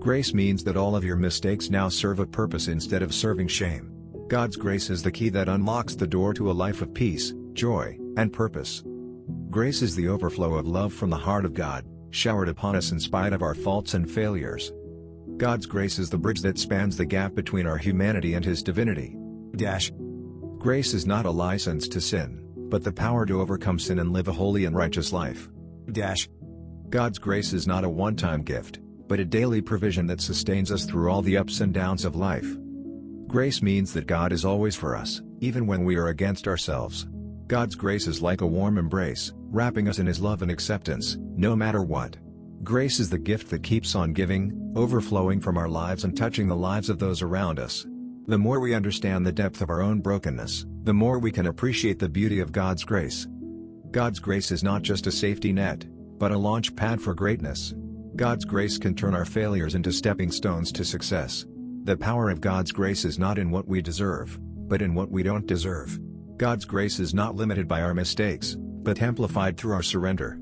Grace means that all of your mistakes now serve a purpose instead of serving shame. God's grace is the key that unlocks the door to a life of peace, joy, and purpose. Grace is the overflow of love from the heart of God, showered upon us in spite of our faults and failures. God's grace is the bridge that spans the gap between our humanity and His divinity. Grace is not a license to sin, but the power to overcome sin and live a holy and righteous life. God's grace is not a one-time gift, but a daily provision that sustains us through all the ups and downs of life. Grace means that God is always for us, even when we are against ourselves. God's grace is like a warm embrace, wrapping us in His love and acceptance, no matter what. Grace is the gift that keeps on giving, overflowing from our lives and touching the lives of those around us. The more we understand the depth of our own brokenness, the more we can appreciate the beauty of God's grace. God's grace is not just a safety net, but a launch pad for greatness. God's grace can turn our failures into stepping stones to success. The power of God's grace is not in what we deserve, but in what we don't deserve. God's grace is not limited by our mistakes, but amplified through our surrender.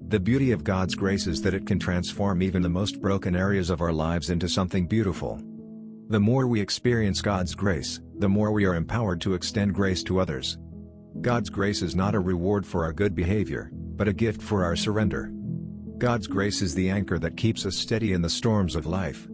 The beauty of God's grace is that it can transform even the most broken areas of our lives into something beautiful. The more we experience God's grace, the more we are empowered to extend grace to others. God's grace is not a reward for our good behavior, but a gift for our surrender. God's grace is the anchor that keeps us steady in the storms of life.